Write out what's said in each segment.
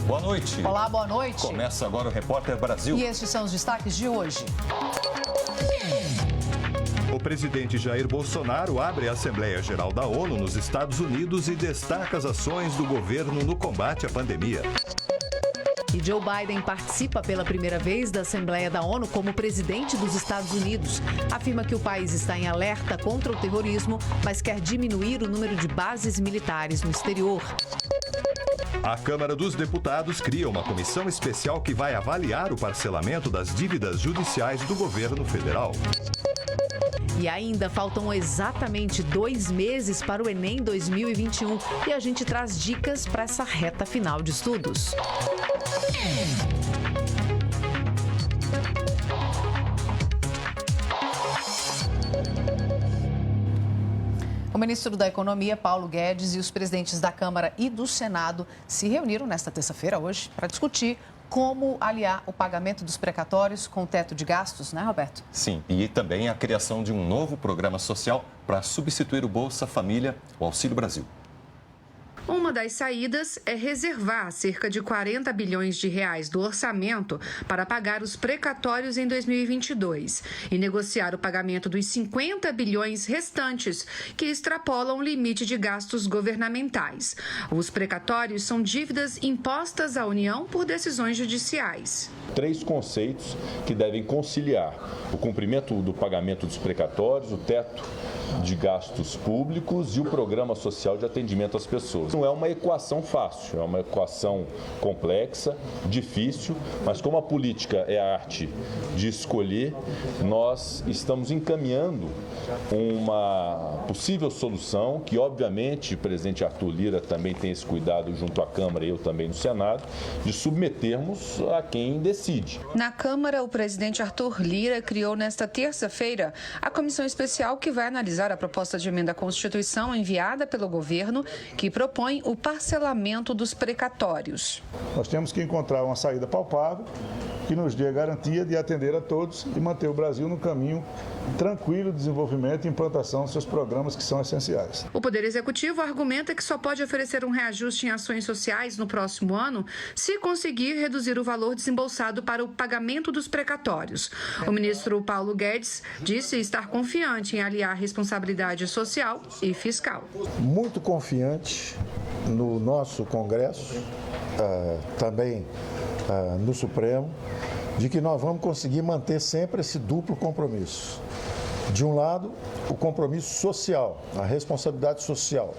Boa noite. Olá, boa noite. Começa agora o Repórter Brasil. E estes são os destaques de hoje. O presidente Jair Bolsonaro abre a Assembleia Geral da ONU nos Estados Unidos e destaca as ações do governo no combate à pandemia. E Joe Biden participa pela primeira vez da Assembleia da ONU como presidente dos Estados Unidos. Afirma que o país está em alerta contra o terrorismo, mas quer diminuir o número de bases militares no exterior. A Câmara dos Deputados cria uma comissão especial que vai avaliar o parcelamento das dívidas judiciais do governo federal. E ainda faltam exatamente 2 meses para o Enem 2021 e a gente traz dicas para essa reta final de estudos. O ministro da Economia, Paulo Guedes, e os presidentes da Câmara e do Senado se reuniram nesta terça-feira, hoje, para discutir como aliar o pagamento dos precatórios com o teto de gastos, né, Roberto? Sim, e também a criação de um novo programa social para substituir o Bolsa Família, o Auxílio Brasil. Uma das saídas é reservar cerca de 40 bilhões de reais do orçamento para pagar os precatórios em 2022 e negociar o pagamento dos 50 bilhões restantes, que extrapolam o limite de gastos governamentais. Os precatórios são dívidas impostas à União por decisões judiciais. 3 conceitos que devem conciliar o cumprimento do pagamento dos precatórios, o teto de gastos públicos e o programa social de atendimento às pessoas. Não é uma equação fácil, é uma equação complexa, difícil, mas como a política é a arte de escolher, nós estamos encaminhando uma possível solução que, obviamente, o presidente Arthur Lira também tem esse cuidado junto à Câmara e eu também no Senado, de submetermos a quem decide. Na Câmara, o presidente Arthur Lira criou nesta terça-feira a comissão especial que vai analisar a proposta de emenda à Constituição enviada pelo governo, que propõe o parcelamento dos precatórios. Nós temos que encontrar uma saída palpável que nos dê a garantia de atender a todos e manter o Brasil no caminho tranquilo de desenvolvimento e implantação dos seus programas que são essenciais. O Poder Executivo argumenta que só pode oferecer um reajuste em ações sociais no próximo ano se conseguir reduzir o valor desembolsado para o pagamento dos precatórios. O ministro Paulo Guedes disse estar confiante em aliar responsabilidade social e fiscal. Muito confiante no nosso Congresso, também no Supremo, de que nós vamos conseguir manter sempre esse duplo compromisso. De um lado, o compromisso social, a responsabilidade social.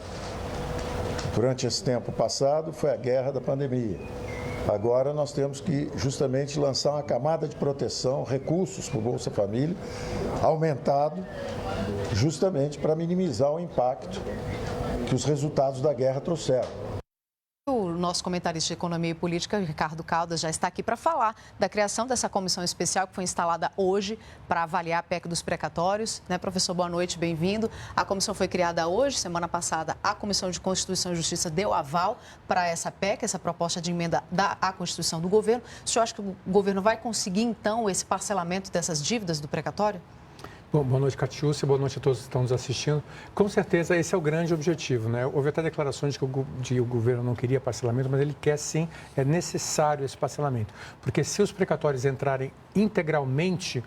Durante esse tempo passado, foi a guerra da pandemia. Agora nós temos que justamente lançar uma camada de proteção, recursos para o Bolsa Família, aumentado justamente para minimizar o impacto que os resultados da guerra trouxeram. O nosso comentarista de Economia e Política, Ricardo Caldas, já está aqui para falar da criação dessa comissão especial que foi instalada hoje para avaliar a PEC dos precatórios. Né, professor, boa noite, bem-vindo. A comissão foi criada hoje, semana passada, a Comissão de Constituição e Justiça deu aval para essa PEC, essa proposta de emenda à Constituição do governo. O senhor acha que o governo vai conseguir, então, esse parcelamento dessas dívidas do precatório? Bom, boa noite, Catiúcia. Boa noite a todos que estão nos assistindo. Com certeza, esse é o grande objetivo, né? Houve até declarações de que o governo não queria parcelamento, mas ele quer sim, é necessário esse parcelamento. Porque se os precatórios entrarem integralmente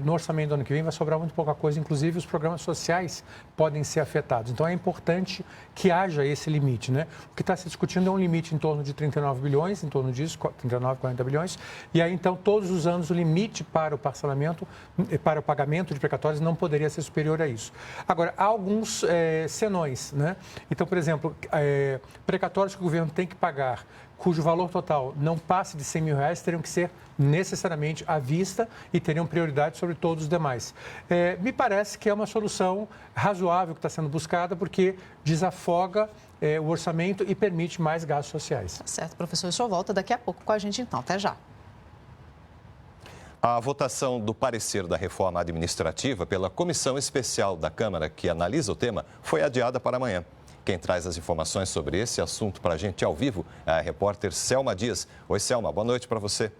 no orçamento do ano que vem, vai sobrar muito pouca coisa, inclusive os programas sociais podem ser afetados. Então, é importante que haja esse limite, né? O que está se discutindo é um limite em torno de 39 bilhões, em torno disso, 39, 40 bilhões. E aí, então, todos os anos, o limite para o parcelamento, para o pagamento de precatórios não poderia ser superior a isso. Agora, há alguns senões, né? Então, por exemplo, precatórios que o governo tem que pagar, cujo valor total não passe de 100 mil reais, teriam que ser necessariamente à vista e teriam prioridade sobre todos os demais. Me parece que é uma solução razoável que está sendo buscada, porque desafoga o orçamento e permite mais gastos sociais. Tá certo, professor. O senhor volta daqui a pouco com a gente, então. Até já. A votação do parecer da reforma administrativa pela Comissão Especial da Câmara, que analisa o tema, foi adiada para amanhã. Quem traz as informações sobre esse assunto para a gente ao vivo é a repórter Selma Dias. Oi, Selma, boa noite para você.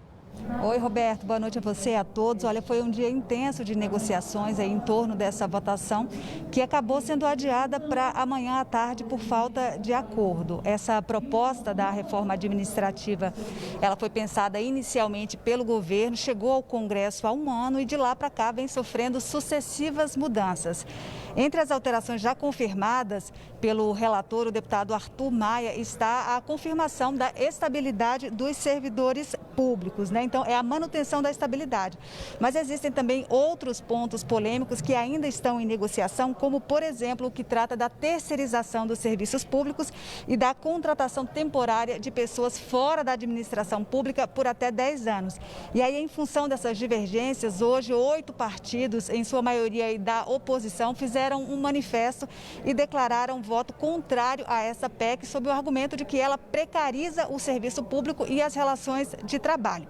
Oi, Roberto. Boa noite a você e a todos. Olha, foi um dia intenso de negociações aí em torno dessa votação que acabou sendo adiada para amanhã à tarde por falta de acordo. Essa proposta da reforma administrativa, ela foi pensada inicialmente pelo governo, chegou ao Congresso há um ano e de lá para cá vem sofrendo sucessivas mudanças. Entre as alterações já confirmadas pelo relator, o deputado Arthur Maia, está a confirmação da estabilidade dos servidores públicos, né? Então, é a manutenção da estabilidade. Mas existem também outros pontos polêmicos que ainda estão em negociação, como, por exemplo, o que trata da terceirização dos serviços públicos e da contratação temporária de pessoas fora da administração pública por até 10 anos. E aí, em função dessas divergências, hoje 8 partidos, em sua maioria da oposição, fizeram um manifesto e declararam voto contrário a essa PEC, sob o argumento de que ela precariza o serviço público e as relações de trabalho.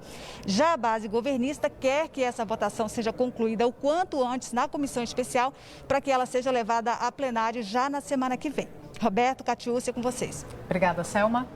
Já a base governista quer que essa votação seja concluída o quanto antes na comissão especial, para que ela seja levada a plenário já na semana que vem. Roberto, Catiúcia, com vocês. Obrigada, Selma.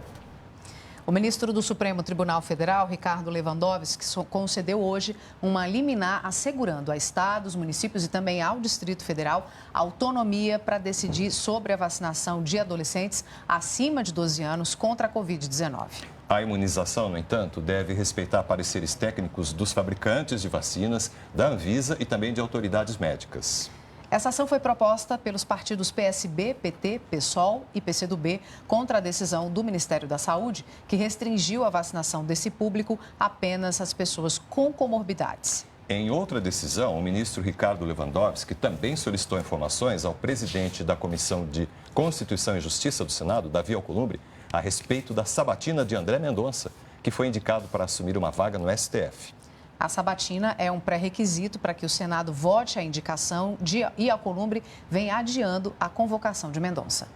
O ministro do Supremo Tribunal Federal, Ricardo Lewandowski, concedeu hoje uma liminar assegurando a estados, municípios e também ao Distrito Federal autonomia para decidir sobre a vacinação de adolescentes acima de 12 anos contra a Covid-19. A imunização, no entanto, deve respeitar pareceres técnicos dos fabricantes de vacinas, da Anvisa e também de autoridades médicas. Essa ação foi proposta pelos partidos PSB, PT, PSOL e PCdoB contra a decisão do Ministério da Saúde, que restringiu a vacinação desse público apenas às pessoas com comorbidades. Em outra decisão, o ministro Ricardo Lewandowski também solicitou informações ao presidente da Comissão de Constituição e Justiça do Senado, Davi Alcolumbre, a respeito da sabatina de André Mendonça, que foi indicado para assumir uma vaga no STF. A sabatina é um pré-requisito para que o Senado vote a indicação e Alcolumbre vem adiando a convocação de Mendonça.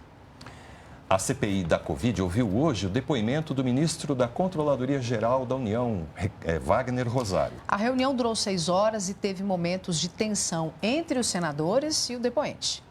A CPI da Covid ouviu hoje o depoimento do ministro da Controladoria Geral da União, Wagner Rosário. A reunião durou 6 horas e teve momentos de tensão entre os senadores e o depoente.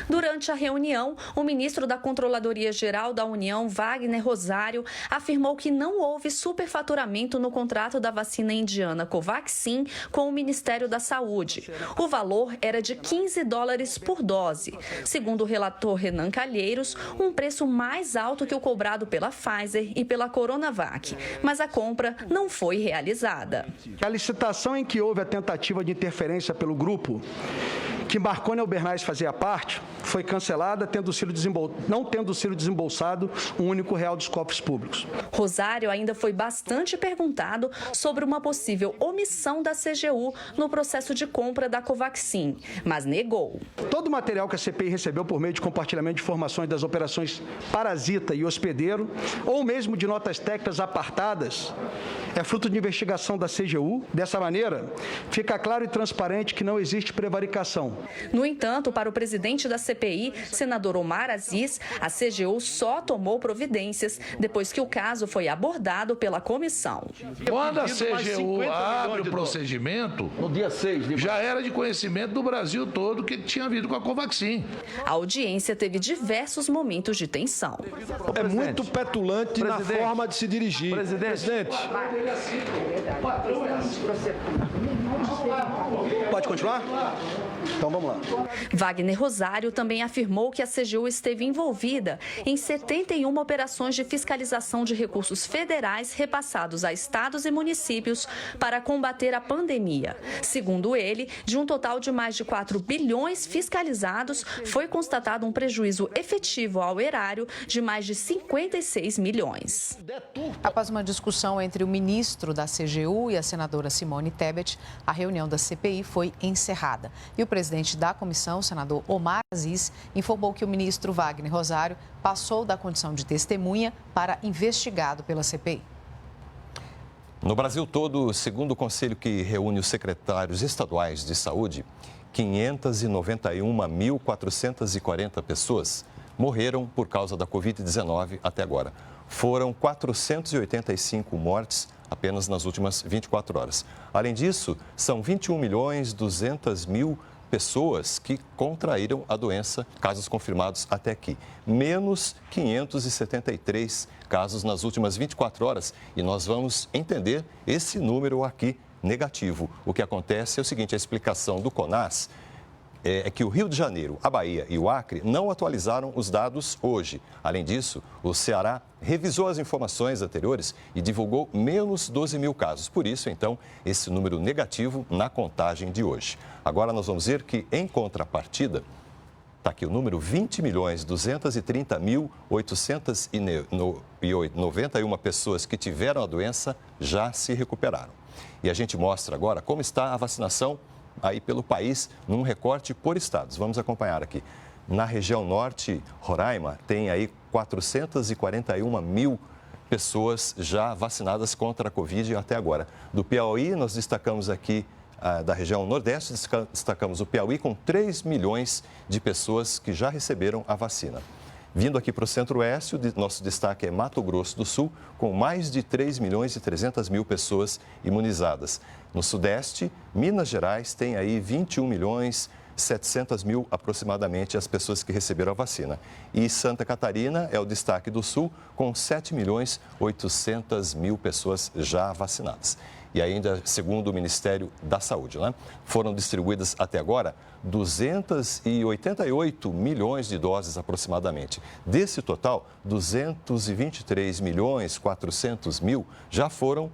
Durante a reunião, o ministro da Controladoria Geral da União, Wagner Rosário, afirmou que não houve superfaturamento no contrato da vacina indiana Covaxin com o Ministério da Saúde. O valor era de $15 por dose. Segundo o relator Renan Calheiros, um preço mais alto que o cobrado pela Pfizer e pela Coronavac. Mas a compra não foi realizada. A licitação em que houve a tentativa de interferência pelo grupo, que Marconi Albernaz fazia parte, foi cancelada, não tendo sido desembolsado um único real dos cofres públicos. Rosário ainda foi bastante perguntado sobre uma possível omissão da CGU no processo de compra da Covaxin, mas negou. Todo o material que a CPI recebeu por meio de compartilhamento de informações das operações Parasita e Hospedeiro, ou mesmo de notas técnicas apartadas, é fruto de investigação da CGU. Dessa maneira, fica claro e transparente que não existe prevaricação. No entanto, para o presidente da CPI, senador Omar Aziz, a CGU só tomou providências depois que o caso foi abordado pela comissão. Quando a CGU abre o procedimento, no dia 6, já era de conhecimento do Brasil todo que tinha havido com a Covaxin. A audiência teve diversos momentos de tensão. É muito petulante na forma de se dirigir. Presidente. Pode continuar? Então vamos lá. Wagner Rosário também afirmou que a CGU esteve envolvida em 71 operações de fiscalização de recursos federais repassados a estados e municípios para combater a pandemia. Segundo ele, de um total de mais de 4 bilhões fiscalizados, foi constatado um prejuízo efetivo ao erário de mais de 56 milhões. Após uma discussão entre o ministro da CGU e a senadora Simone Tebet, a reunião da CPI foi encerrada. E o presidente da comissão, o senador Omar Aziz, informou que o ministro Wagner Rosário passou da condição de testemunha para investigado pela CPI. No Brasil todo, segundo o conselho que reúne os secretários estaduais de saúde, 591.440 pessoas morreram por causa da Covid-19 até agora. Foram 485 mortes apenas nas últimas 24 horas. Além disso, são 21.200.000 pessoas que contraíram a doença, casos confirmados até aqui. Menos 573 casos nas últimas 24 horas. E nós vamos entender esse número aqui negativo. O que acontece é o seguinte, a explicação do CONAS é que o Rio de Janeiro, a Bahia e o Acre não atualizaram os dados hoje. Além disso, o Ceará revisou as informações anteriores e divulgou menos 12 mil casos. Por isso, então, esse número negativo na contagem de hoje. Agora nós vamos ver que, em contrapartida, está aqui o número 20.230.891 pessoas que tiveram a doença já se recuperaram. E a gente mostra agora como está a vacinação aí pelo país, num recorte por estados. Vamos acompanhar aqui. Na região norte, Roraima, tem aí 441 mil pessoas já vacinadas contra a Covid até agora. Do Piauí, nós destacamos aqui, da região nordeste, destacamos o Piauí com 3 milhões de pessoas que já receberam a vacina. Vindo aqui para o centro-oeste, o nosso destaque é Mato Grosso do Sul, com mais de 3 milhões e 300 mil pessoas imunizadas. No sudeste, Minas Gerais tem aí 21 milhões 700 mil aproximadamente as pessoas que receberam a vacina. E Santa Catarina é o destaque do sul, com 7 milhões 800 mil pessoas já vacinadas. E ainda, segundo o Ministério da Saúde, foram distribuídas até agora 288 milhões de doses aproximadamente. Desse total, 223 milhões 400 mil já foram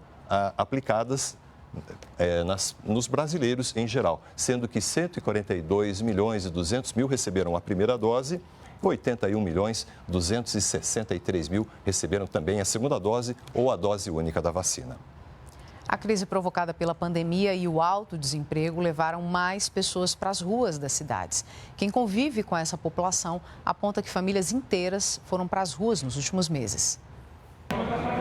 aplicadas nos brasileiros em geral, sendo que 142 milhões e 200 mil receberam a primeira dose, 81 milhões 263 mil receberam também a segunda dose ou a dose única da vacina. A crise provocada pela pandemia e o alto desemprego levaram mais pessoas para as ruas das cidades. Quem convive com essa população aponta que famílias inteiras foram para as ruas nos últimos meses.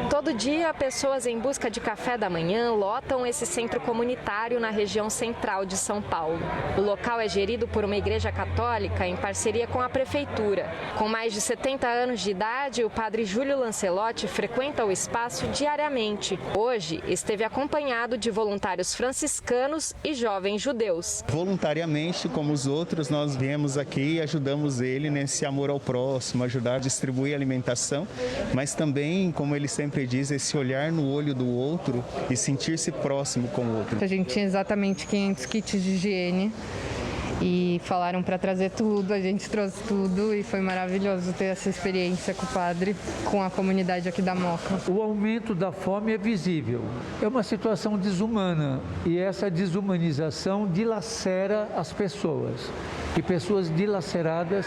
Todo dia, pessoas em busca de café da manhã lotam esse centro comunitário na região central de São Paulo. O local é gerido por uma igreja católica em parceria com a prefeitura. Com mais de 70 anos de idade, o padre Júlio Lancelotti frequenta o espaço diariamente. Hoje, esteve acompanhado de voluntários franciscanos e jovens judeus. Voluntariamente, como os outros, nós viemos aqui e ajudamos ele nesse amor ao próximo, ajudar a distribuir alimentação, mas também, como ele sempre diz, esse olhar no olho do outro e sentir-se próximo com o outro. A gente tinha exatamente 500 kits de higiene e falaram para trazer tudo, a gente trouxe tudo e foi maravilhoso ter essa experiência com o padre, com a comunidade aqui da Moca. O aumento da fome é visível, é uma situação desumana e essa desumanização dilacera as pessoas e pessoas dilaceradas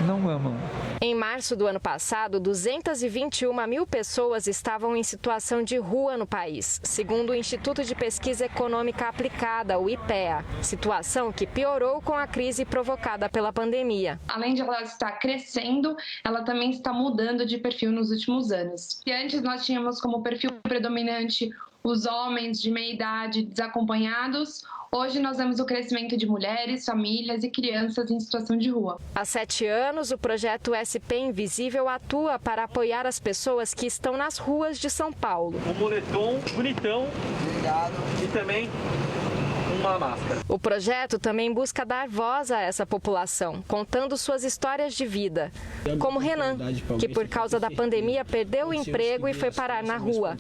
não amam. Em março do ano passado, 221 mil pessoas estavam em situação de rua no país, segundo o Instituto de Pesquisa Econômica Aplicada, o IPEA, situação que piorou com a crise provocada pela pandemia. Além de ela estar crescendo, ela também está mudando de perfil nos últimos anos. E antes nós tínhamos como perfil predominante os homens de meia idade desacompanhados. Hoje nós vemos o crescimento de mulheres, famílias e crianças em situação de rua. Há 7 anos, o projeto SP Invisível atua para apoiar as pessoas que estão nas ruas de São Paulo. Um moletom bonitão. Obrigado. E também uma máscara. O projeto também busca dar voz a essa população, contando suas histórias de vida. Como Renan, que por causa da pandemia perdeu o emprego e foi parar na rua.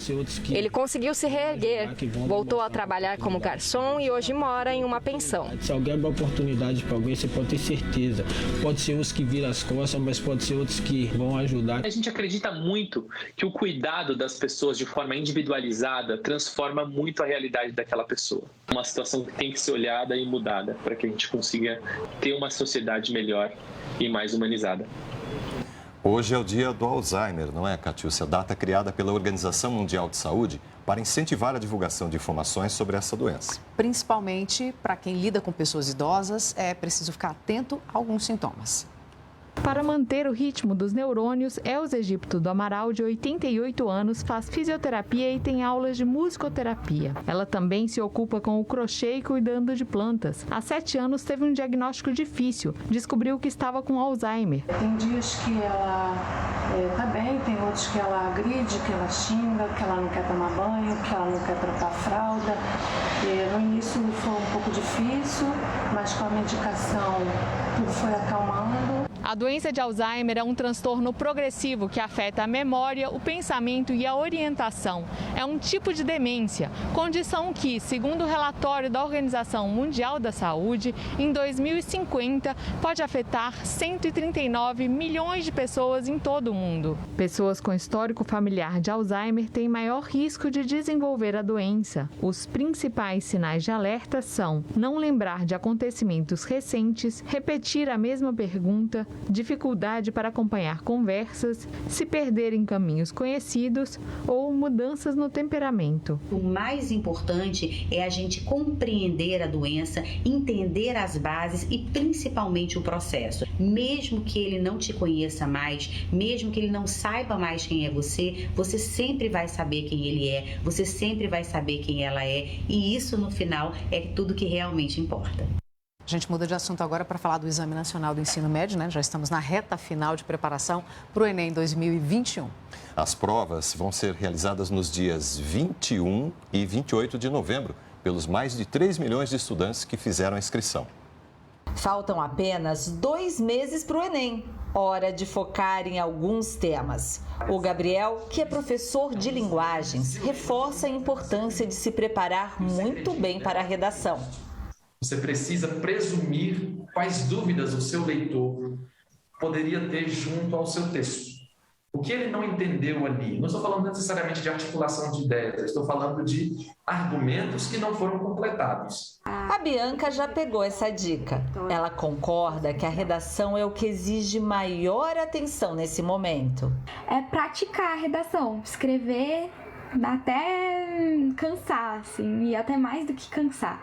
Ele conseguiu se reerguer, voltou a trabalhar como garçom e hoje mora em uma pensão. Se alguém abre oportunidade para alguém, você pode ter certeza. Pode ser uns que viram as costas, mas pode ser outros que vão ajudar. A gente acredita muito que o cuidado das pessoas de forma individualizada transforma muito a realidade daquela pessoa. Uma situação que tem que ser olhada e mudada para que a gente consiga ter uma sociedade melhor e mais humanizada. Hoje é o dia do Alzheimer, não é, Catiúcia? Data criada pela Organização Mundial de Saúde para incentivar a divulgação de informações sobre essa doença. Principalmente para quem lida com pessoas idosas, é preciso ficar atento a alguns sintomas. Para manter o ritmo dos neurônios, Elza Egipto do Amaral, de 88 anos, faz fisioterapia e tem aulas de musicoterapia. Ela também se ocupa com o crochê e cuidando de plantas. Há 7 anos teve um diagnóstico difícil, descobriu que estava com Alzheimer. Tem dias que ela está bem, tem outros que ela agride, que ela xinga, que ela não quer tomar banho, que ela não quer trocar fralda. No início foi um pouco difícil difícil, mas com a medicação tudo foi acalmando. A doença de Alzheimer é um transtorno progressivo que afeta a memória, o pensamento e a orientação. É um tipo de demência, condição que, segundo o relatório da Organização Mundial da Saúde, em 2050 pode afetar 139 milhões de pessoas em todo o mundo. Pessoas com histórico familiar de Alzheimer têm maior risco de desenvolver a doença. Os principais sinais de alerta são não lembrar de acontecimentos recentes, repetir a mesma pergunta, dificuldade para acompanhar conversas, se perder em caminhos conhecidos ou mudanças no temperamento. O mais importante é a gente compreender a doença, entender as bases e principalmente o processo. Mesmo que ele não te conheça mais, mesmo que ele não saiba mais quem é você sempre vai saber quem ele é, você sempre vai saber quem ela é, e isso no final é tudo que realmente importa. A gente muda de assunto agora para falar do Exame Nacional do Ensino Médio, né? Já estamos na reta final de preparação para o Enem 2021. As provas vão ser realizadas nos dias 21 e 28 de novembro, pelos mais de 3 milhões de estudantes que fizeram a inscrição. Faltam apenas 2 meses para o Enem. Hora de focar em alguns temas. O Gabriel, que é professor de linguagens, reforça a importância de se preparar muito bem para a redação. Você precisa presumir quais dúvidas o seu leitor poderia ter junto ao seu texto. O que ele não entendeu ali? Não estou falando necessariamente de articulação de ideias, estou falando de argumentos que não foram completados. A Bianca já pegou essa dica. Ela concorda que a redação é o que exige maior atenção nesse momento. É praticar a redação, escrever até cansar, assim, e até mais do que cansar,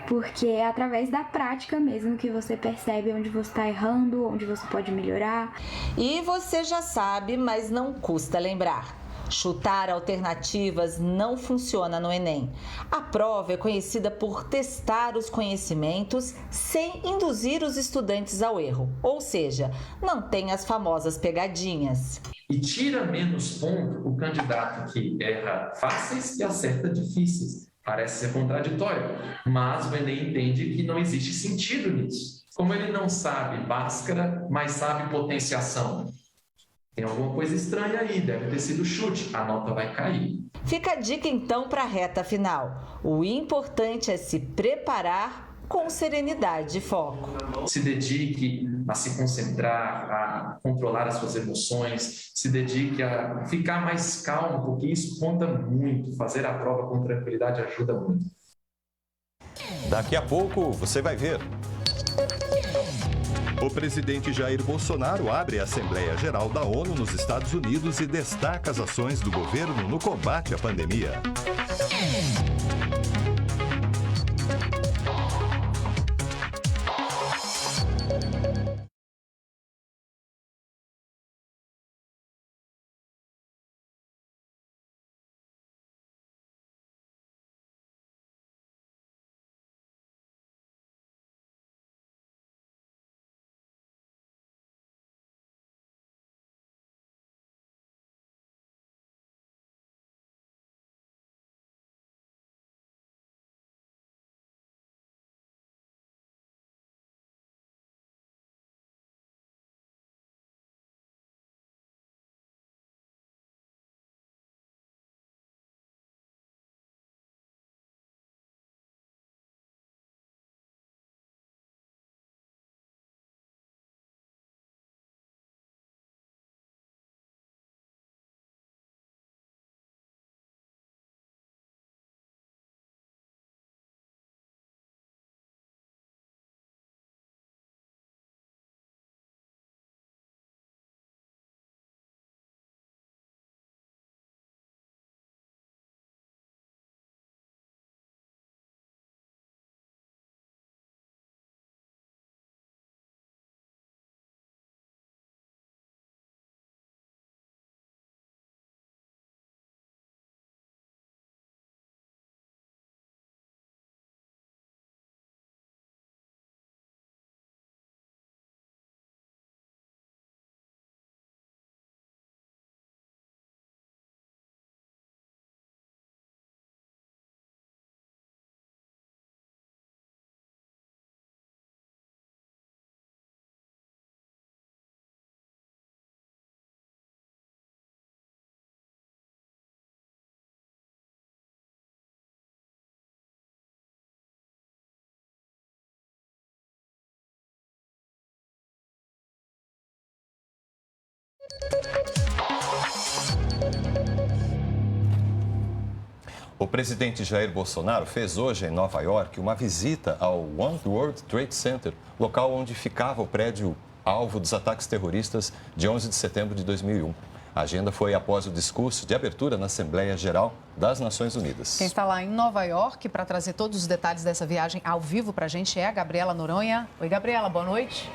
porque é através da prática mesmo que você percebe onde você está errando, onde você pode melhorar. E você já sabe, mas não custa lembrar. Chutar alternativas não funciona no Enem. A prova é conhecida por testar os conhecimentos sem induzir os estudantes ao erro, ou seja, não tem as famosas pegadinhas. E tira menos ponto o candidato que erra fáceis e acerta difíceis. Parece ser contraditório, mas o Enem entende que não existe sentido nisso. Como ele não sabe Bhaskara, mas sabe potenciação. Tem alguma coisa estranha aí, deve ter sido chute, a nota vai cair. Fica a dica então para a reta final. O importante é se preparar com serenidade e foco. Se dedique a se concentrar, a controlar as suas emoções, se dedique a ficar mais calmo, porque isso conta muito. Fazer a prova com tranquilidade ajuda muito. Daqui a pouco você vai ver. O presidente Jair Bolsonaro abre a Assembleia Geral da ONU nos Estados Unidos e destaca as ações do governo no combate à pandemia. O presidente Jair Bolsonaro fez hoje em Nova York uma visita ao One World Trade Center, local onde ficava o prédio alvo dos ataques terroristas de 11 de setembro de 2001. A agenda foi após o discurso de abertura na Assembleia Geral das Nações Unidas. Quem está lá em Nova York para trazer todos os detalhes dessa viagem ao vivo para a gente é a Gabriela Noronha. Oi, Gabriela, boa noite.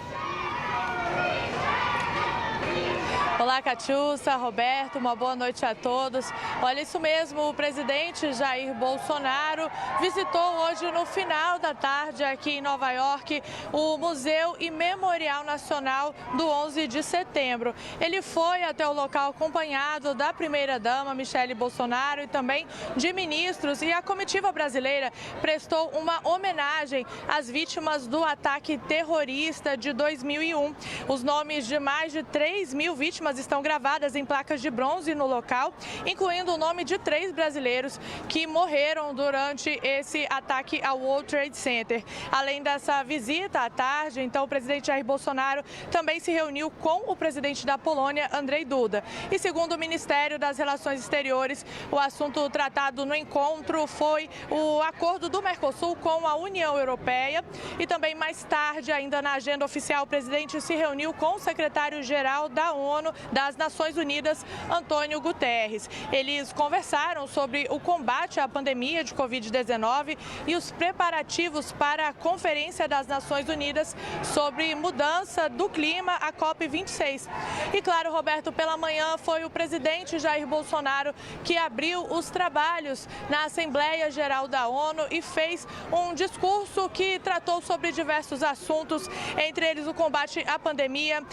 Olá, Catiúcia, Roberto, uma boa noite a todos. Olha, isso mesmo, o presidente Jair Bolsonaro visitou hoje no final da tarde aqui em Nova York o Museu e Memorial Nacional do 11 de setembro. Ele foi até o local acompanhado da primeira-dama Michele Bolsonaro e também de ministros, e a comitiva brasileira prestou uma homenagem às vítimas do ataque terrorista de 2001. Os nomes de mais de 3 mil vítimas estão gravadas em placas de bronze no local, incluindo o nome de 3 brasileiros que morreram durante esse ataque ao World Trade Center. Além dessa visita à tarde, então, o presidente Jair Bolsonaro também se reuniu com o presidente da Polônia, Andrzej Duda. E segundo o Ministério das Relações Exteriores, o assunto tratado no encontro foi o acordo do Mercosul com a União Europeia. E também mais tarde, ainda na agenda oficial, o presidente se reuniu com o secretário-geral da ONU, das Nações Unidas, Antônio Guterres. Eles conversaram sobre o combate à pandemia de Covid-19 e os preparativos para a Conferência das Nações Unidas sobre mudança do clima, a COP26. E claro, Roberto, pela manhã foi o presidente Jair Bolsonaro que abriu os trabalhos na Assembleia Geral da ONU e fez um discurso que tratou sobre diversos assuntos, entre eles o combate à pandemia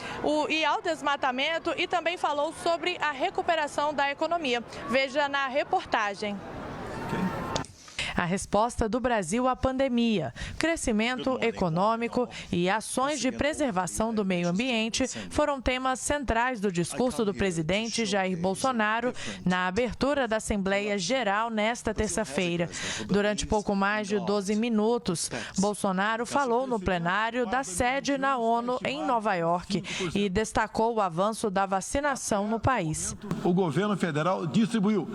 e ao desmatamento, e também falou sobre a recuperação da economia. Veja na reportagem. A resposta do Brasil à pandemia, crescimento econômico e ações de preservação do meio ambiente foram temas centrais do discurso do presidente Jair Bolsonaro na abertura da Assembleia Geral nesta terça-feira. Durante pouco mais de 12 minutos, Bolsonaro falou no plenário da sede na ONU em Nova York e destacou o avanço da vacinação no país. O governo federal distribuiu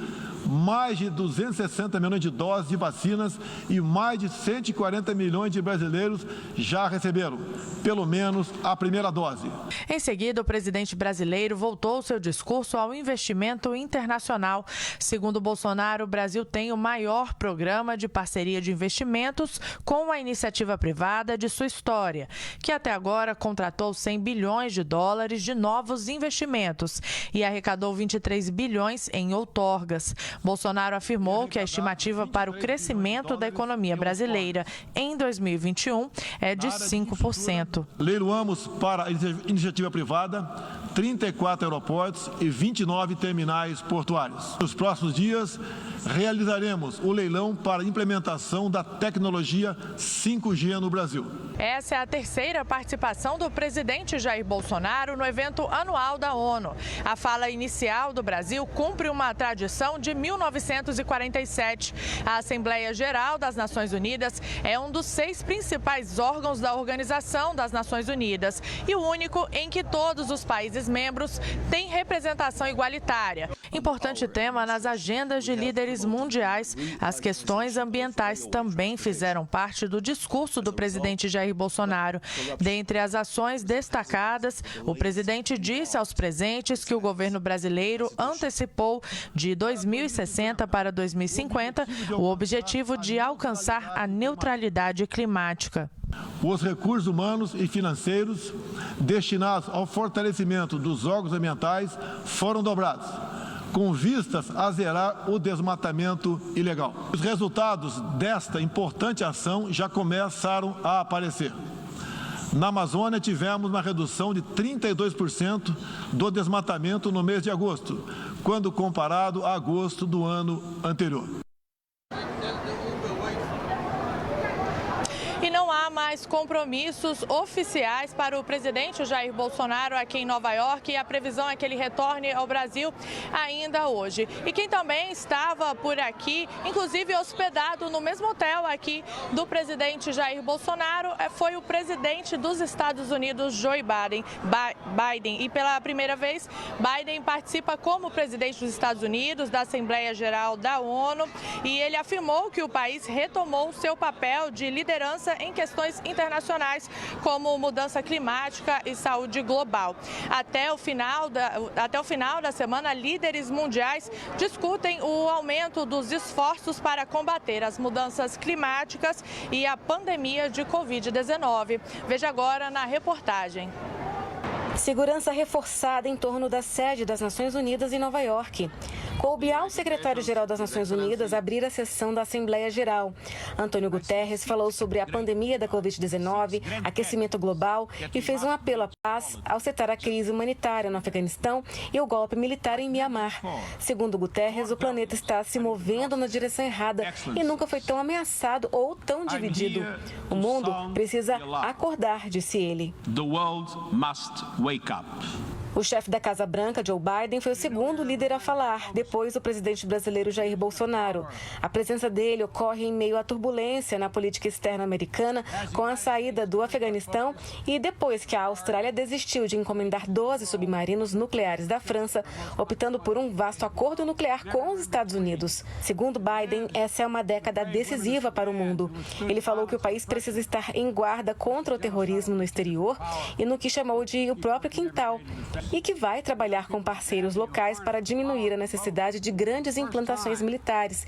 mais de 260 milhões de doses de vacinas e mais de 140 milhões de brasileiros já receberam pelo menos a primeira dose. Em seguida, o presidente brasileiro voltou seu discurso ao investimento internacional. Segundo Bolsonaro, o Brasil tem o maior programa de parceria de investimentos com a iniciativa privada de sua história, que até agora contratou 100 bilhões de dólares de novos investimentos e arrecadou 23 bilhões em outorgas. Bolsonaro afirmou que a estimativa para o crescimento da economia brasileira em 2021 é de 5%. Leiloamos para a iniciativa privada 34 aeroportos e 29 terminais portuários. Nos próximos dias, realizaremos o leilão para a implementação da tecnologia 5G no Brasil. Essa é a terceira participação do presidente Jair Bolsonaro no evento anual da ONU. A fala inicial do Brasil cumpre uma tradição de 1947. A Assembleia Geral das Nações Unidas é um dos 6 principais órgãos da Organização das Nações Unidas e o único em que todos os países membros têm representação igualitária. Importante tema nas agendas de líderes mundiais, as questões ambientais também fizeram parte do discurso do presidente Jair Bolsonaro. Dentre as ações destacadas, o presidente disse aos presentes que o governo brasileiro antecipou de 2060 para 2050 o objetivo de alcançar a neutralidade climática. Os recursos humanos e financeiros destinados ao fortalecimento dos órgãos ambientais foram dobrados, com vistas a zerar o desmatamento ilegal. Os resultados desta importante ação já começaram a aparecer. Na Amazônia, tivemos uma redução de 32% do desmatamento no mês de agosto, quando comparado a agosto do ano anterior. E não há mais compromissos oficiais para o presidente Jair Bolsonaro aqui em Nova York e a previsão é que ele retorne ao Brasil ainda hoje. E quem também estava por aqui, inclusive hospedado no mesmo hotel aqui do presidente Jair Bolsonaro, foi o presidente dos Estados Unidos, Joe Biden. E pela primeira vez, Biden participa como presidente dos Estados Unidos, da Assembleia Geral da ONU, e ele afirmou que o país retomou seu papel de liderança em questões internacionais, como mudança climática e saúde global. Até o final da semana, líderes mundiais discutem o aumento dos esforços para combater as mudanças climáticas e a pandemia de Covid-19. Veja agora na reportagem. Segurança reforçada em torno da sede das Nações Unidas em Nova York. Coube ao secretário-geral das Nações Unidas abrir a sessão da Assembleia Geral. Antônio Guterres falou sobre a pandemia da Covid-19, aquecimento global e fez um apelo à paz ao citar a crise humanitária no Afeganistão e o golpe militar em Mianmar. Segundo Guterres, o planeta está se movendo na direção errada e nunca foi tão ameaçado ou tão dividido. O mundo precisa acordar, disse ele. The world must wake up. O chefe da Casa Branca, Joe Biden, foi o segundo líder a falar, depois do presidente brasileiro Jair Bolsonaro. A presença dele ocorre em meio à turbulência na política externa americana, com a saída do Afeganistão e depois que a Austrália desistiu de encomendar 12 submarinos nucleares da França, optando por um vasto acordo nuclear com os Estados Unidos. Segundo Biden, essa é uma década decisiva para o mundo. Ele falou que o país precisa estar em guarda contra o terrorismo no exterior e no que chamou de o próprio quintal, e que vai trabalhar com parceiros locais para diminuir a necessidade de grandes implantações militares.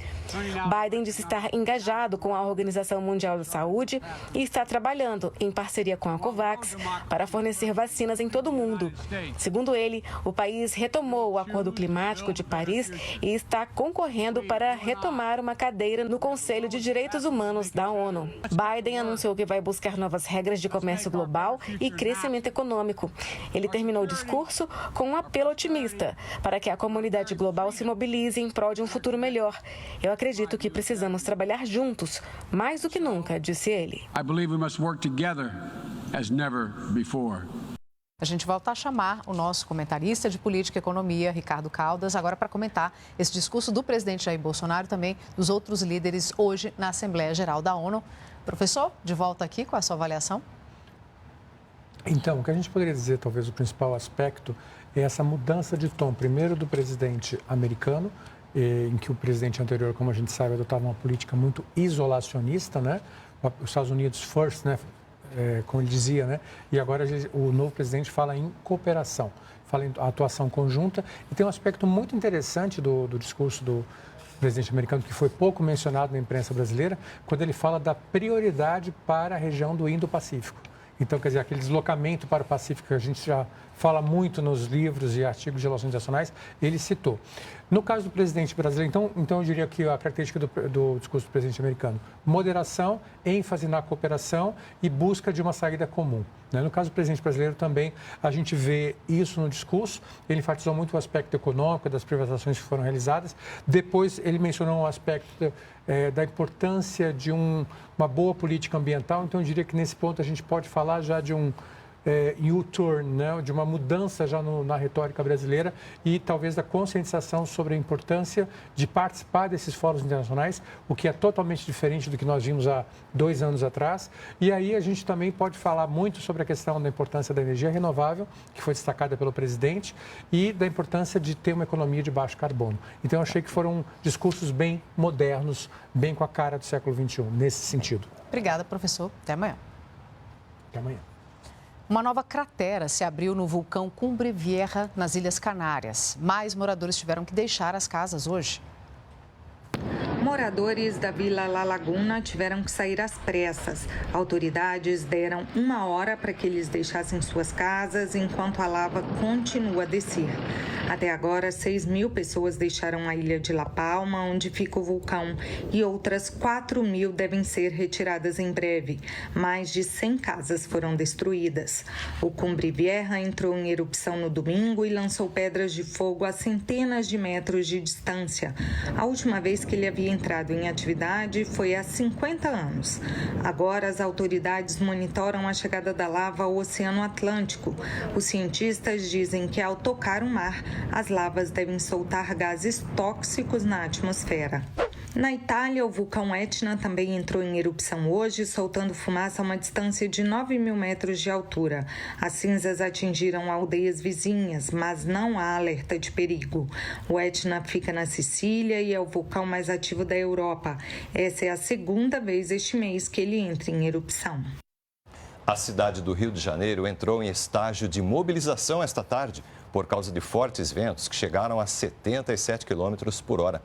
Biden disse estar engajado com a Organização Mundial da Saúde e está trabalhando em parceria com a COVAX para fornecer vacinas em todo o mundo. Segundo ele, o país retomou o Acordo Climático de Paris e está concorrendo para retomar uma cadeira no Conselho de Direitos Humanos da ONU. Biden anunciou que vai buscar novas regras de comércio global e crescimento econômico. Ele terminou o discurso com um apelo otimista para que a comunidade global se mobilize em prol de um futuro melhor. Eu acredito que precisamos trabalhar juntos, mais do que nunca, disse ele. I believe we must work together as never before. A gente volta a chamar o nosso comentarista de política e economia, Ricardo Caldas, agora para comentar esse discurso do presidente Jair Bolsonaro e também dos outros líderes hoje na Assembleia Geral da ONU. Professor, de volta aqui com a sua avaliação. Então, o que a gente poderia dizer, talvez, o principal aspecto é essa mudança de tom, primeiro do presidente americano, em que o presidente anterior, como a gente sabe, adotava uma política muito isolacionista, né? Os Estados Unidos first, né? Como ele dizia, né? E agora o novo presidente fala em cooperação, fala em atuação conjunta. E tem um aspecto muito interessante do discurso do presidente americano, que foi pouco mencionado na imprensa brasileira, quando ele fala da prioridade para a região do Indo-Pacífico. Então, quer dizer, aquele deslocamento para o Pacífico que a gente já fala muito nos livros e artigos de relações internacionais, ele citou. No caso do presidente brasileiro, então eu diria que a característica do discurso do presidente americano, moderação, ênfase na cooperação e busca de uma saída comum. Né? No caso do presidente brasileiro também, a gente vê isso no discurso, ele enfatizou muito o aspecto econômico das privatizações que foram realizadas, depois ele mencionou um aspecto da importância de uma boa política ambiental, então eu diria que nesse ponto a gente pode falar já de um U-turn, né? De uma mudança já na retórica brasileira e talvez da conscientização sobre a importância de participar desses fóruns internacionais, o que é totalmente diferente do que nós vimos há 2 anos atrás. E aí a gente também pode falar muito sobre a questão da importância da energia renovável, que foi destacada pelo presidente, e da importância de ter uma economia de baixo carbono. Então eu achei que foram discursos bem modernos, bem com a cara do século XXI, nesse sentido. Obrigada, professor. Até amanhã. Até amanhã. Uma nova cratera se abriu no vulcão Cumbre Vieja, nas Ilhas Canárias. Mais moradores tiveram que deixar as casas hoje. Moradores da Vila La Laguna tiveram que sair às pressas. Autoridades deram 1 hora para que eles deixassem suas casas enquanto a lava continua a descer. Até agora, 6.000 pessoas deixaram a ilha de La Palma, onde fica o vulcão, e outras 4.000 devem ser retiradas em breve. Mais de 100 casas foram destruídas. O Cumbre Vieja entrou em erupção no domingo e lançou pedras de fogo a centenas de metros de distância. A última vez que ele havia entrado em atividade foi há 50 anos. Agora, as autoridades monitoram a chegada da lava ao Oceano Atlântico. Os cientistas dizem que, ao tocar o mar, as lavas devem soltar gases tóxicos na atmosfera. Na Itália, o vulcão Etna também entrou em erupção hoje, soltando fumaça a uma distância de 9.000 metros de altura. As cinzas atingiram aldeias vizinhas, mas não há alerta de perigo. O Etna fica na Sicília e é o vulcão mais ativo da Europa. Essa é a segunda vez este mês que ele entra em erupção. A cidade do Rio de Janeiro entrou em estágio de mobilização esta tarde por causa de fortes ventos que chegaram a 77 km por hora.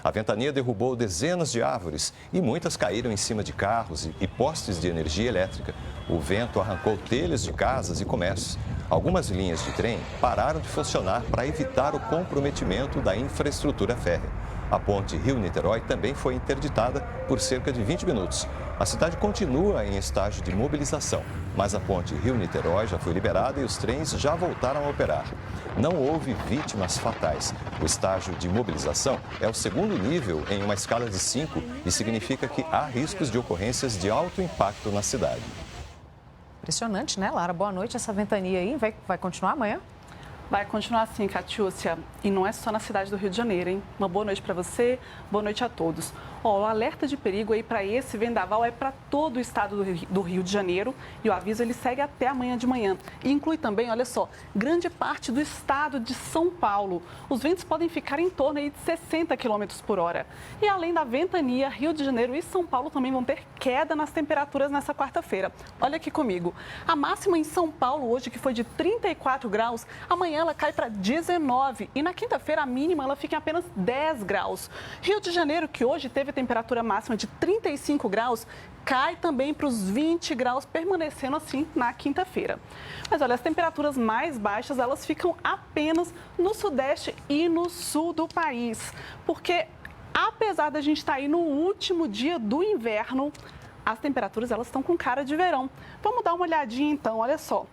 A ventania derrubou dezenas de árvores e muitas caíram em cima de carros e postes de energia elétrica. O vento arrancou telhas de casas e comércios. Algumas linhas de trem pararam de funcionar para evitar o comprometimento da infraestrutura férrea. A ponte Rio-Niterói também foi interditada por cerca de 20 minutos. A cidade continua em estágio de mobilização, mas a ponte Rio-Niterói já foi liberada e os trens já voltaram a operar. Não houve vítimas fatais. O estágio de mobilização é o segundo nível em uma escala de 5 e significa que há riscos de ocorrências de alto impacto na cidade. Impressionante, né, Lara? Boa noite. Essa ventania aí vai continuar amanhã? Vai continuar assim, Catiúcia. E não é só na cidade do Rio de Janeiro, hein? Uma boa noite para você, boa noite a todos. O alerta de perigo aí para esse vendaval é para todo o estado do Rio de Janeiro e o aviso ele segue até amanhã de manhã. E inclui também, olha só, grande parte do estado de São Paulo. Os ventos podem ficar em torno aí de 60 km por hora. E além da ventania, Rio de Janeiro e São Paulo também vão ter queda nas temperaturas nessa quarta-feira. Olha aqui comigo. A máxima em São Paulo hoje, que foi de 34 graus, amanhã ela cai para 19 e na quinta-feira a mínima ela fica em apenas 10 graus. Rio de Janeiro, que hoje teve a temperatura máxima de 35 graus, cai também para os 20 graus, permanecendo assim na quinta-feira. Mas olha, as temperaturas mais baixas, elas ficam apenas no sudeste e no sul do país, porque apesar da gente estar aí no último dia do inverno, as temperaturas elas estão com cara de verão. Vamos dar uma olhadinha então, olha só.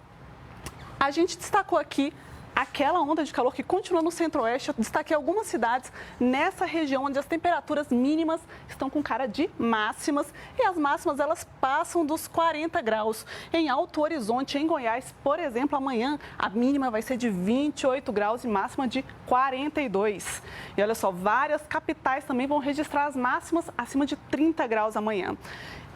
A gente destacou aqui aquela onda de calor que continua no centro-oeste. Eu destaquei algumas cidades nessa região onde as temperaturas mínimas estão com cara de máximas e as máximas elas passam dos 40 graus. Em Alto Horizonte, em Goiás, por exemplo, amanhã a mínima vai ser de 28 graus e máxima de 42. E olha só, várias capitais também vão registrar as máximas acima de 30 graus amanhã.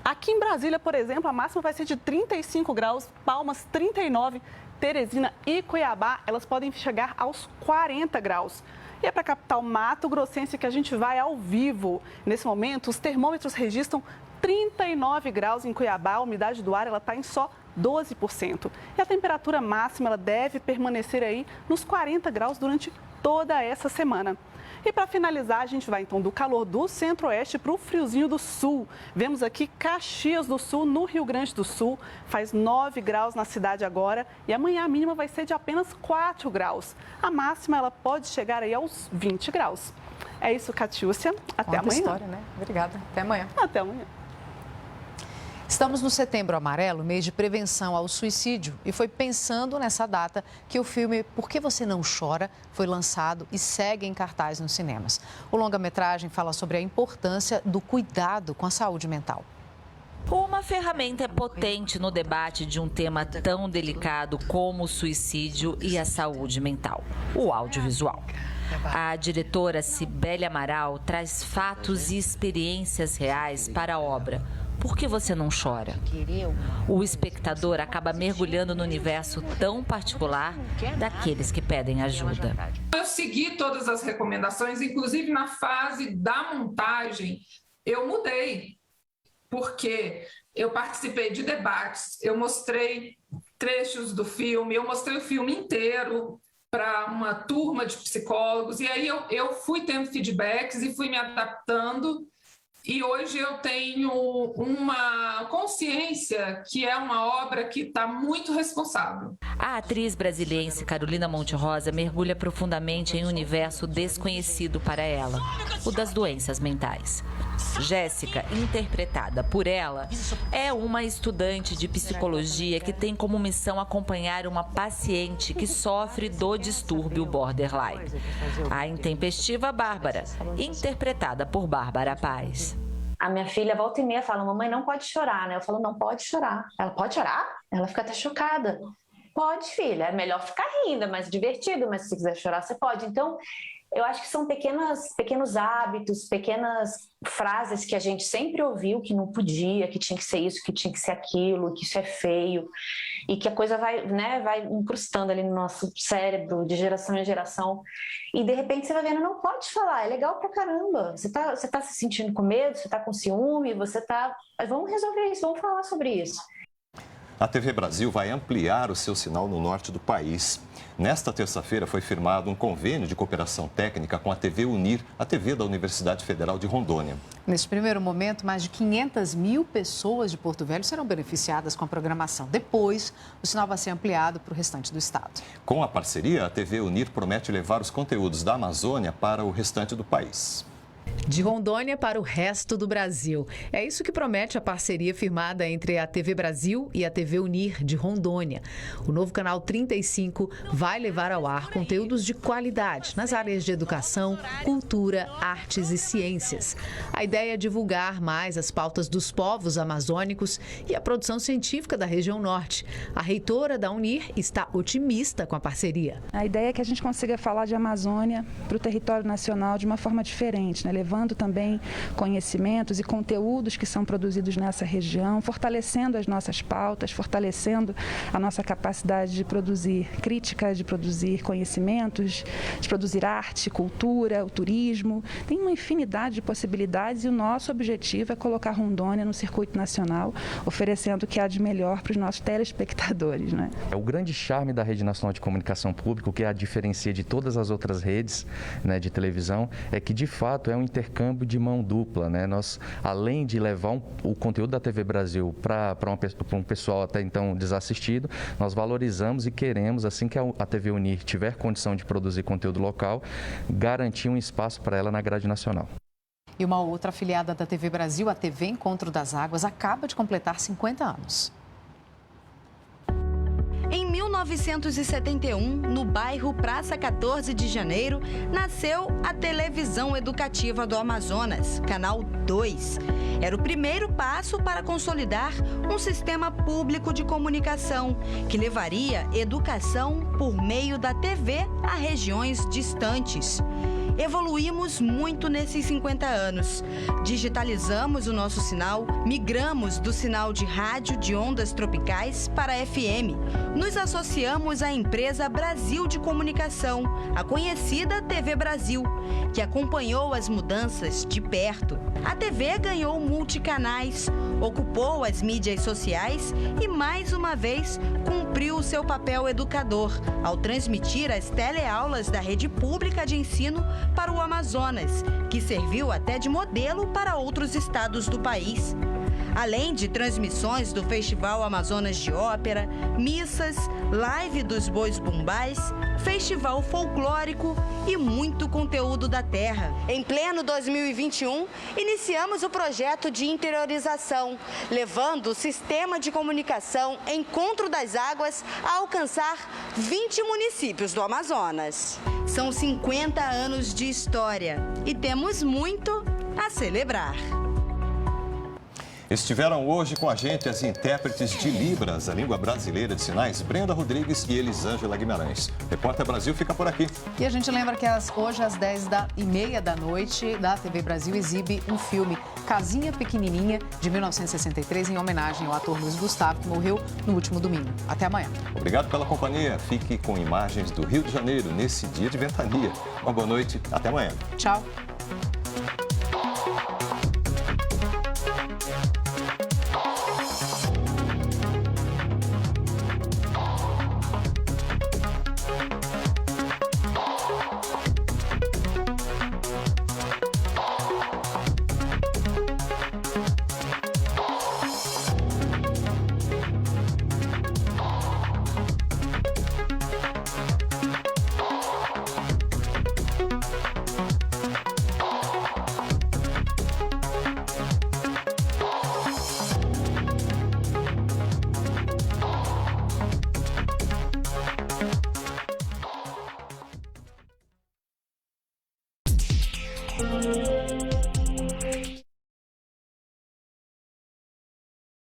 Aqui em Brasília, por exemplo, a máxima vai ser de 35 graus, Palmas 39, Teresina e Cuiabá, elas podem chegar aos 40 graus. E é para a capital Mato Grossense que a gente vai ao vivo. Nesse momento, os termômetros registram 39 graus em Cuiabá, a umidade do ar está em só 12%. E a temperatura máxima ela deve permanecer aí nos 40 graus durante toda essa semana. E para finalizar, a gente vai então do calor do centro-oeste para o friozinho do sul. Vemos aqui Caxias do Sul, no Rio Grande do Sul, faz 9 graus na cidade agora e amanhã a mínima vai ser de apenas 4 graus. A máxima ela pode chegar aí aos 20 graus. É isso, Catiúcia. Até amanhã. História, né? Obrigada. Até amanhã. Até amanhã. Estamos no Setembro Amarelo, mês de prevenção ao suicídio, e foi pensando nessa data que o filme Por que Você Não Chora foi lançado e segue em cartaz nos cinemas. O longa-metragem fala sobre a importância do cuidado com a saúde mental. Uma ferramenta potente no debate de um tema tão delicado como o suicídio e a saúde mental, o audiovisual. A diretora Cibele Amaral traz fatos e experiências reais para a obra Por que Você Não Chora? O espectador acaba mergulhando no universo tão particular daqueles que pedem ajuda. Eu segui todas as recomendações, inclusive na fase da montagem, eu mudei, porque eu participei de debates, eu mostrei trechos do filme, eu mostrei o filme inteiro para uma turma de psicólogos, e aí eu fui tendo feedbacks e fui me adaptando. E hoje eu tenho uma consciência que é uma obra que está muito responsável. A atriz brasiliense Carolina Monte Rosa mergulha profundamente em um universo desconhecido para ela, o das doenças mentais. Jéssica, interpretada por ela, é uma estudante de psicologia que tem como missão acompanhar uma paciente que sofre do distúrbio borderline. A intempestiva Bárbara, interpretada por Bárbara Paz. A minha filha volta e meia fala, mamãe, não pode chorar, né? Eu falo, não pode chorar. Ela pode chorar? Ela fica até chocada. Pode, filha, é melhor ficar rindo, é mais divertido, mas se você quiser chorar, você pode. Então, eu acho que são pequenos hábitos, pequenas frases que a gente sempre ouviu que não podia, que tinha que ser isso, que tinha que ser aquilo, que isso é feio, e que a coisa vai incrustando ali no nosso cérebro de geração em geração. E de repente você vai vendo, não pode falar, é legal pra caramba. Você tá se sentindo com medo, você tá com ciúme, vamos resolver isso, vamos falar sobre isso. A TV Brasil vai ampliar o seu sinal no norte do país. Nesta terça-feira foi firmado um convênio de cooperação técnica com a TV Unir, a TV da Universidade Federal de Rondônia. Neste primeiro momento, mais de 500 mil pessoas de Porto Velho serão beneficiadas com a programação. Depois, o sinal vai ser ampliado para o restante do estado. Com a parceria, a TV Unir promete levar os conteúdos da Amazônia para o restante do país. De Rondônia para o resto do Brasil. É isso que promete a parceria firmada entre a TV Brasil e a TV Unir de Rondônia. O novo canal 35 vai levar ao ar conteúdos de qualidade nas áreas de educação, cultura, artes e ciências. A ideia é divulgar mais as pautas dos povos amazônicos e a produção científica da região norte. A reitora da Unir está otimista com a parceria. A ideia é que a gente consiga falar de Amazônia para o território nacional de uma forma diferente, né? Levando também conhecimentos e conteúdos que são produzidos nessa região, fortalecendo as nossas pautas, fortalecendo a nossa capacidade de produzir críticas, de produzir conhecimentos, de produzir arte, cultura, o turismo. Tem uma infinidade de possibilidades e o nosso objetivo é colocar Rondônia no circuito nacional, oferecendo o que há de melhor para os nossos telespectadores, né? É o grande charme da Rede Nacional de Comunicação Pública, o que a diferencia de todas as outras redes, né, de televisão, é que de fato é um intercâmbio de mão dupla, né? Nós, além de levar o conteúdo da TV Brasil para um pessoal até então desassistido, nós valorizamos e queremos, assim que a TV Unir tiver condição de produzir conteúdo local, garantir um espaço para ela na grade nacional. E uma outra afiliada da TV Brasil, a TV Encontro das Águas, acaba de completar 50 anos. Em 1971, no bairro Praça 14 de Janeiro, nasceu a Televisão Educativa do Amazonas, Canal 2. Era o primeiro passo para consolidar um sistema público de comunicação que levaria educação por meio da TV a regiões distantes. Evoluímos muito nesses 50 anos. Digitalizamos o nosso sinal, migramos do sinal de rádio de ondas tropicais para FM. Nos associamos à empresa Brasil de Comunicação, a conhecida TV Brasil, que acompanhou as mudanças de perto. A TV ganhou multicanais, ocupou as mídias sociais e, mais uma vez, cumpriu o seu papel educador ao transmitir as teleaulas da rede pública de ensino para o Amazonas, que serviu até de modelo para outros estados do país. Além de transmissões do Festival Amazonas de Ópera, missas, live dos bois bumbás, festival folclórico e muito conteúdo da terra. Em pleno 2021, iniciamos o projeto de interiorização, levando o sistema de comunicação Encontro das Águas a alcançar 20 municípios do Amazonas. São 50 anos de história e temos muito a celebrar. Estiveram hoje com a gente as intérpretes de Libras, a língua brasileira de sinais, Brenda Rodrigues e Elisângela Guimarães. Repórter Brasil fica por aqui. E a gente lembra que hoje às 10h30 da noite, da TV Brasil exibe um filme, Casinha Pequenininha, de 1963, em homenagem ao ator Luiz Gustavo, que morreu no último domingo. Até amanhã. Obrigado pela companhia. Fique com imagens do Rio de Janeiro nesse dia de ventania. Uma boa noite. Até amanhã. Tchau.